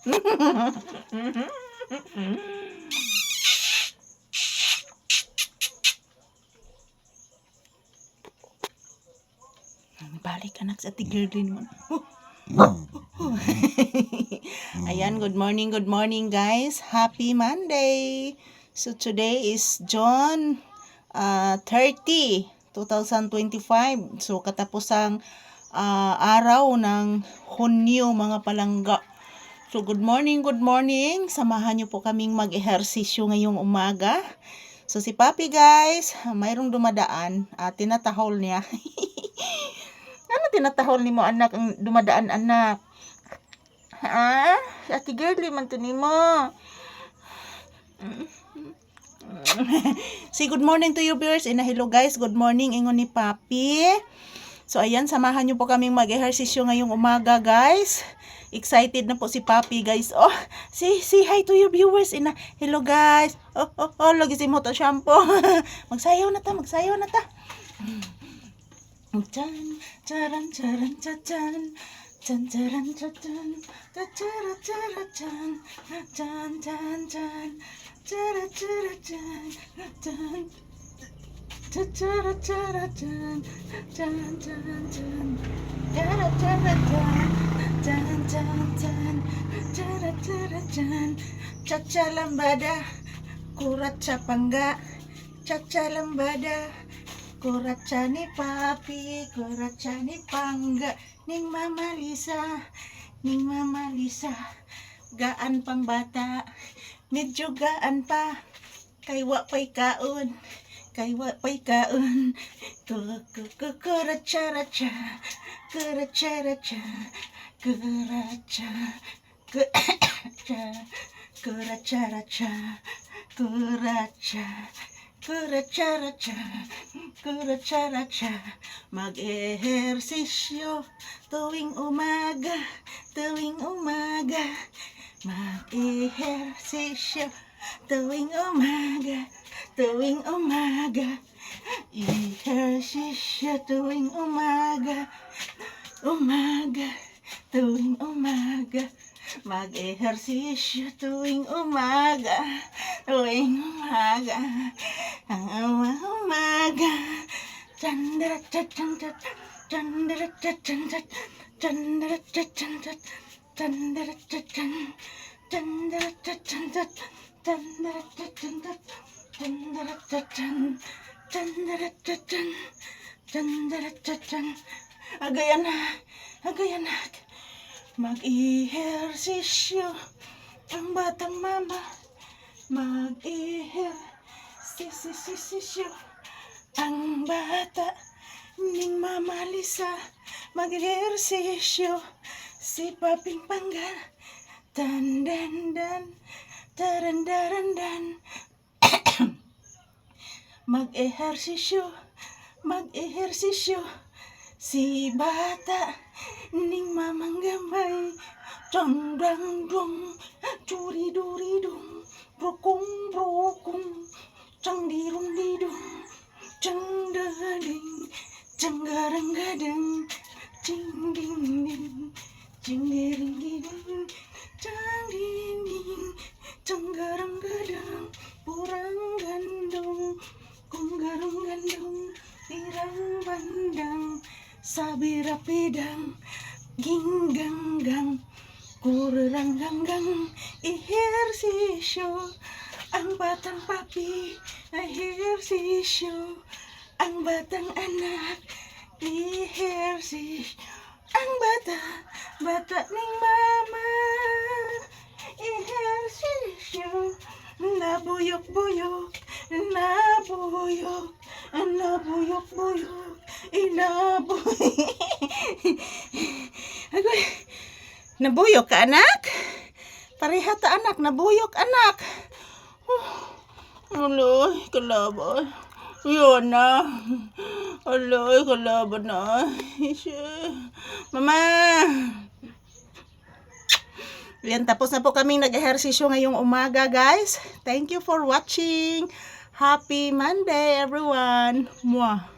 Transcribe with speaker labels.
Speaker 1: Balik anak sa tigirlin mo. Ayan, good morning guys. Happy Monday. So today is June 30, 2025. So katapusang araw ng Hunyo mga palangga. So good morning. Samahan niyo po kaming mag-ehersisyo ngayong umaga. So si Papi guys, mayroong dumadaan, tinatahol niya. Ano tinatahol ni mo anak ang dumadaan anak? Ate girly man to nimo. Say good morning to you viewers and hello guys, good morning ingon ni Papi. So ayan, samahan niyo po kaming mag-ehersisyo ngayong umaga guys. Excited na po si Papi guys. Oh, say hi to your viewers and hello guys. Oh, lagi si mo to shampoo. Magsayaw na ta. Chan charan charan chan chan charan chan chara chara chan chan chan chan chara chara chan chan chara chara chan chan chan chan chara chara chan chan chan chan chara chara chan caca lambada kurat capangga caca lambada Kuraca ni Papi, kuraca ni Pangga, ning Mama Lisa, gaan pang bata, medyo gaan pa, kay wa pa'y kaon, kuraca-raca, kuraca, mag-ehersisyo tuwing umaga, mag-ehersisyo tuwing umaga, ehersisyo tuwing umaga, mag-ehersisyo tuwing umaga, agayanak, mag-ehersisyo ang batang mama, mag-ehersisyo ang bata ning Mama Lisa, mag-ehersisyo si Paping Pangga, tarandaran, mag-ehersisyo si bata ning Mamang Gamay, dong churi-duri-dong, brokong, chang-dirong-didong, chang-dading, chang-garang-gadang, ching-ding-ding, ching-ding-ding, chang-ding-ding, chang-garang-gadang, purang-gandong, kung-garong-gandong, tirang-bandang, sabi-rapidang, ging-gang-gang, kurang-gang-gang, ehersisyo ang batang Papi, ehersisyo ang batang anak, ehersisyo ang bata ning mama, ehersisyo nabuyok-buyok, Agoy, nabuyok ka anak? Pareha ta anak, nabuyok anak. Aloy, kalaban. Yun na. Aloy, kalaban na. Mama. Yan, tapos na po kaming nag-ehersisyo ngayong umaga, guys. Thank you for watching. Happy Monday, everyone. Mwah.